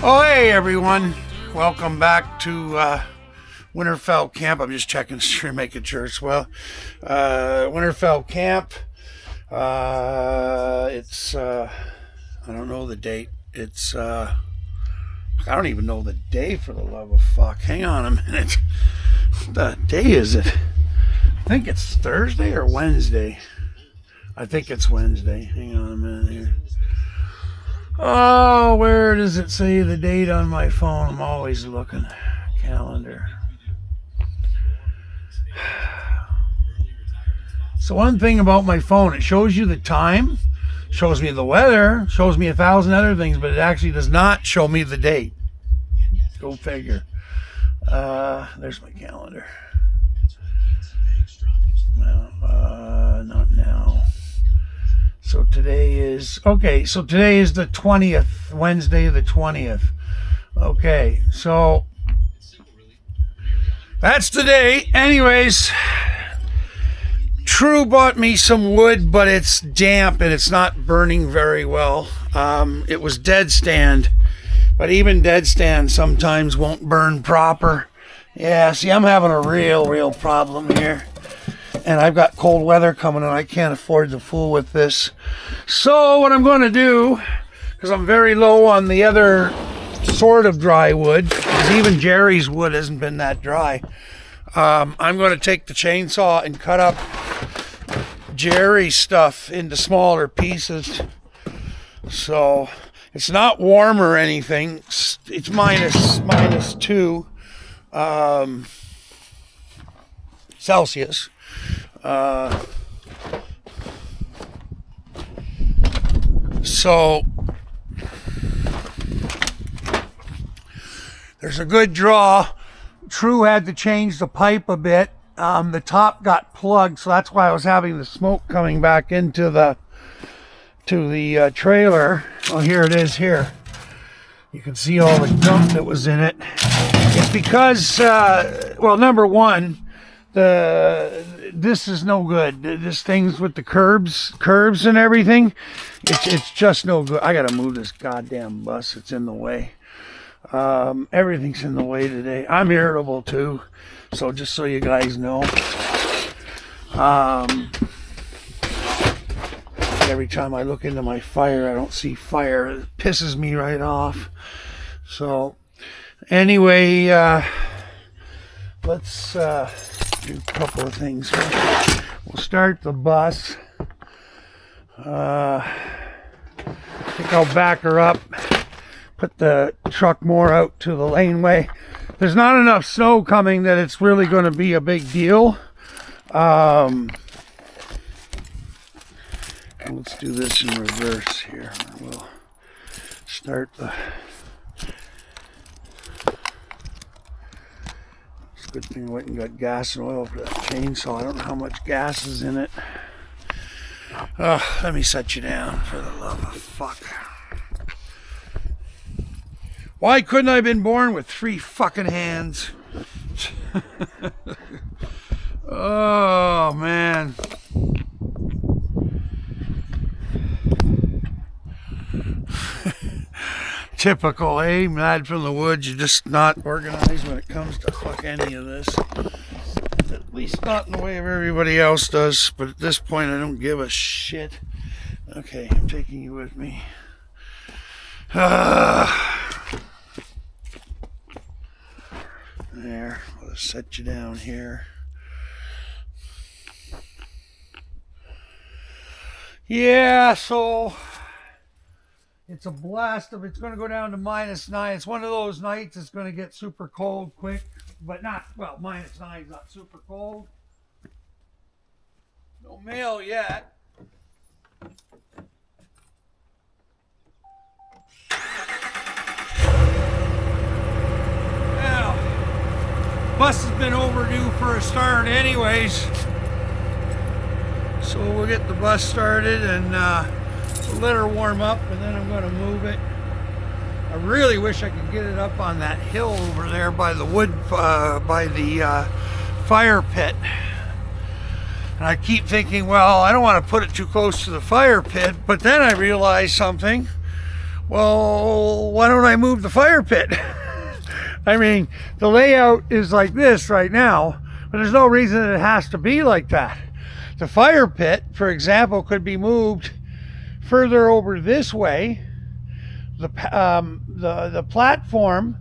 Oh, hey everyone. Welcome back to Winterfell Camp. I'm just checking, making sure it's well. Winterfell Camp. It's, I don't know the date. It's, I don't even know the day, for the love of fuck. Hang on a minute. What day is it? I think it's Thursday or Wednesday. I think it's Wednesday. Hang on a minute here. Oh, where does it say the date on my phone? I'm always looking. Calendar. So one thing about my phone, it shows you the time, shows me the weather, shows me 1,000 other things, but it actually does not show me the date. Go figure. There's my calendar. Well, not now. So today is the 20th, Wednesday the 20th. Okay, so that's the day. Anyways, True bought me some wood, but it's damp and it's not burning very well. It was dead stand, but even dead stand sometimes won't burn proper. Yeah, see, I'm having a real problem here. And I've got cold weather coming and I can't afford to fool with this. So what I'm going to do, because I'm very low on the other sort of dry wood, because even Jerry's wood hasn't been that dry, I'm going to take the chainsaw and cut up Jerry's stuff into smaller pieces. So it's not warm or anything. It's minus 2 Celsius. So there's a good draw. True had to change the pipe a bit. The top got plugged, so that's why I was having the smoke coming back into the trailer. Oh, here it is here. You can see all the gunk that was in it. It's because, well, number one, this is no good. This thing's with the curves and everything. It's just no good. I gotta move this goddamn bus. It's in the way. Everything's in the way today. I'm irritable too. So just so you guys know. Every time I look into my fire, I don't see fire. It pisses me right off. So anyway, let's do a couple of things. We'll start the bus. I think I'll back her up, put the truck more out to the laneway. There's not enough snow coming that it's really going to be a big deal. Let's do this in reverse here. We'll start the... It's a good thing I went and got gas and oil for that chainsaw. I don't know how much gas is in it. Let me set you down, for the love of fuck. Why couldn't I have been born with 3 fucking hands? Oh, man. Typical, eh? Mad from the woods. You're just not organized when it comes to fuck any of this. At least not in the way of everybody else does. But at this point, I don't give a shit. Okay, I'm taking you with me. There, I'll set you down here. Yeah, so it's a blast of, it's going to go down to -9. It's one of those nights it's going to get super cold quick, but not, well, -9 is not super cold. No mail yet. Bus has been overdue for a start anyways. So we'll get the bus started and we'll let her warm up and then I'm going to move it. I really wish I could get it up on that hill over there by the wood, by the fire pit. And I keep thinking, well, I don't want to put it too close to the fire pit, but then I realized something. Well, why don't I move the fire pit? I mean, the layout is like this right now, but there's no reason that it has to be like that. The fire pit, for example, could be moved further over this way. The platform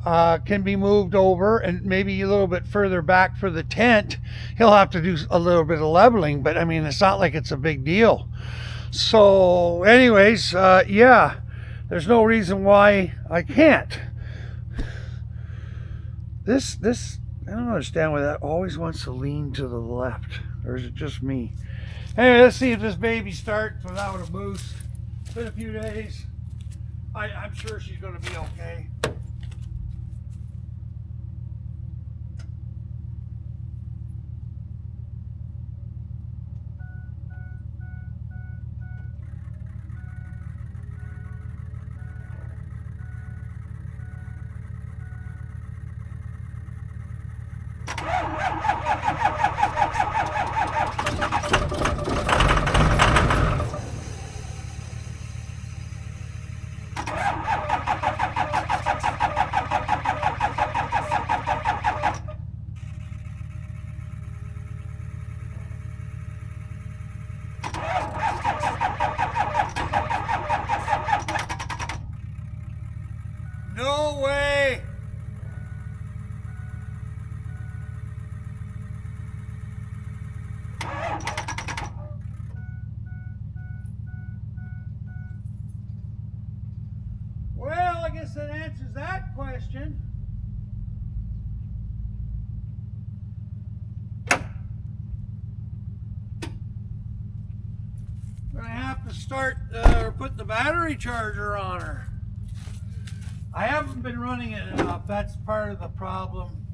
can be moved over and maybe a little bit further back for the tent. He'll have to do a little bit of leveling, but I mean, it's not like it's a big deal. So anyways, yeah, there's no reason why I can't. This, I don't understand why that always wants to lean to the left, or is it just me? Anyway, let's see if this baby starts without a boost. It's been a few days. I'm sure she's going to be okay. No way! Well, I guess that answers that question. I'm gonna have to start or put the battery charger on her. I haven't been running it enough. That's part of the problem.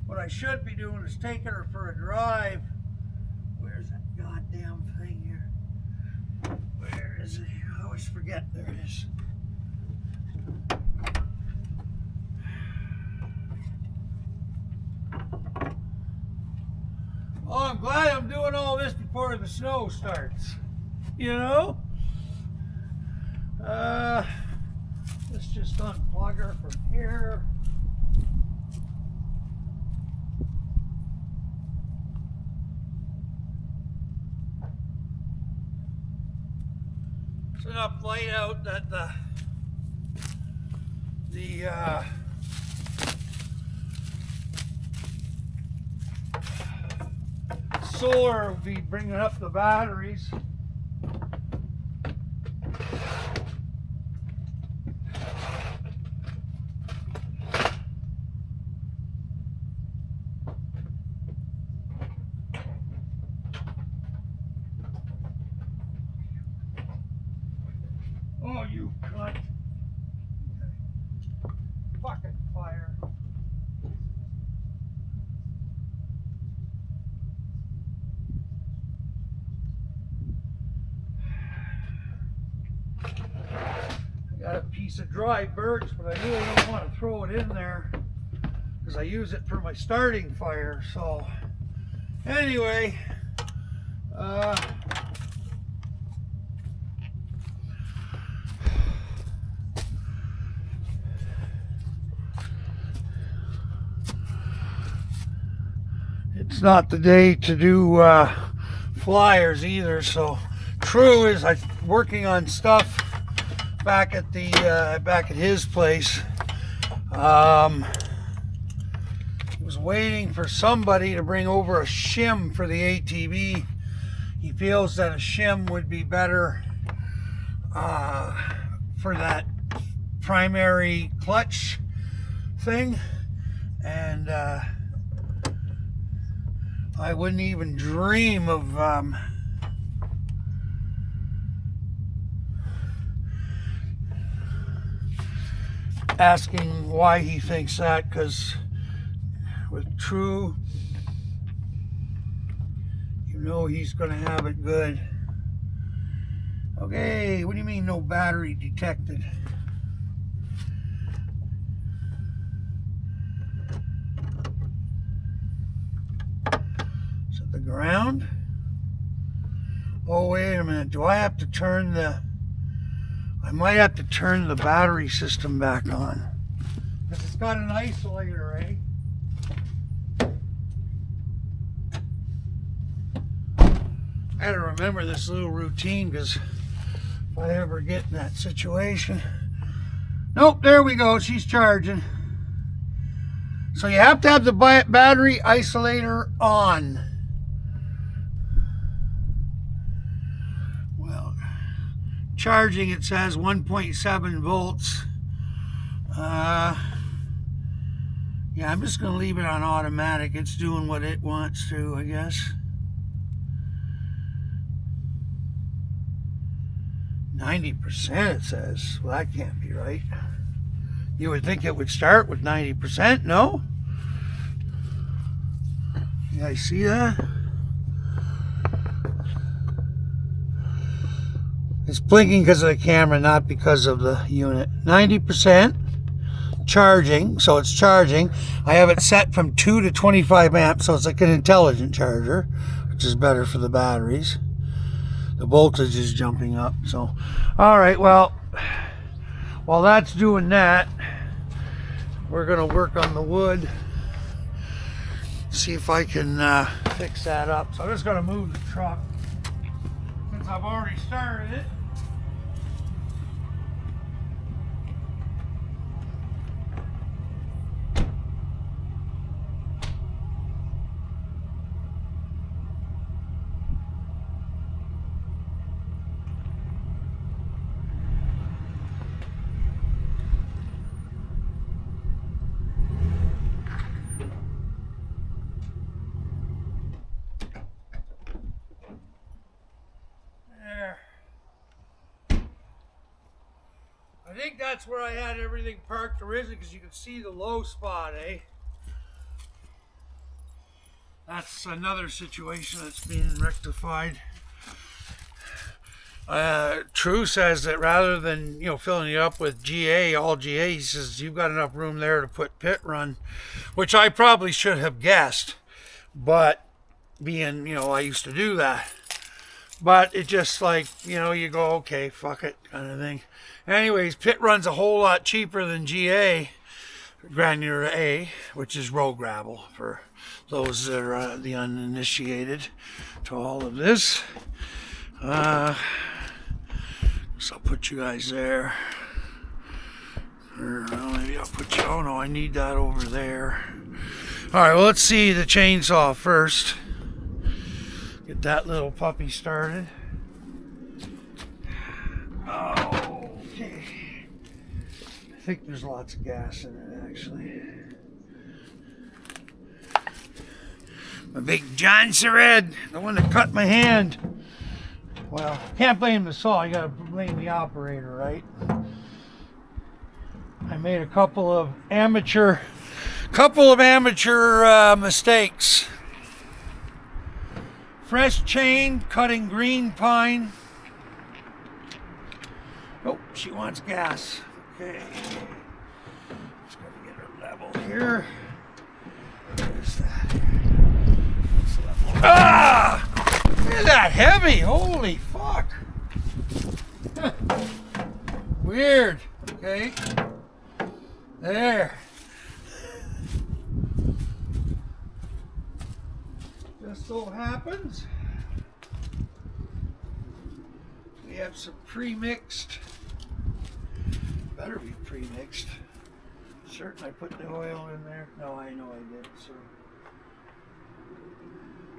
What I should be doing is taking her for a drive. Where's that goddamn thing here? Where is it? I always forget. There it is. Oh, I'm glad I'm doing all this before the snow starts. You know? Let's just unplug her from here. It's enough light out that the solar will be bringing up the batteries. Oh, you cunt. Fucking fire. I got a piece of dry birch, but I really don't want to throw it in there because I use it for my starting fire. So anyway, it's not the day to do flyers either. So true is I'm working on stuff back at the back at his place. He was waiting for somebody to bring over a shim for the ATV. He feels that a shim would be better for that primary clutch thing, and I wouldn't even dream of asking why he thinks that, because with True, you know he's going to have it good. Okay, what do you mean no battery detected? Is it the ground? Oh, wait a minute. Do I have to turn the... I might have to turn the battery system back on. Because it's got an isolator, eh? I gotta remember this little routine because if I ever get in that situation. Nope, there we go, she's charging. So you have to have the battery isolator on. Well, charging, it says 1.7 volts. Yeah, I'm just going to leave it on automatic. It's doing what it wants to, I guess. 90% it says. Well, that can't be right. You would think it would start with 90%, no? You guys see that? It's blinking because of the camera, not because of the unit. 90% charging, so it's charging. I have it set from 2 to 25 amps, so it's like an intelligent charger, which is better for the batteries. The voltage is jumping up, so. All right, well, while that's doing that, we're gonna work on the wood. See if I can fix that up. So I'm just gonna move the truck since I've already started it. I think that's where I had everything parked originally because you can see the low spot, eh? That's another situation that's being rectified. True says that rather than, filling it up with GA, all GA, he says you've got enough room there to put pit run, which I probably should have guessed, but being, I used to do that. But it just like, you go, okay, fuck it, kind of thing. Anyways, pit run's a whole lot cheaper than GA, granular A, which is road gravel for those that are the uninitiated to all of this. So I'll put you guys there. Or well, maybe I'll put you, oh no, I need that over there. All right, well, let's see the chainsaw first. Get that little puppy started. Oh, okay. I think there's lots of gas in it, actually. My big John Sered, the one that cut my hand. Well, can't blame the saw, you gotta blame the operator, right? I made a couple of amateur mistakes. Fresh chain, cutting green pine. Oh, she wants gas. Okay. Just gotta get her level here. Where's that? Level. Ah! Isn't that heavy? Holy fuck. Weird. Okay. There. Just so happens we have some pre-mixed. Better be pre-mixed. Certain I put the oil in there. No, I know I did. So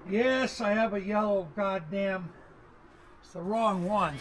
yes, I have a yellow goddamn. It's the wrong one.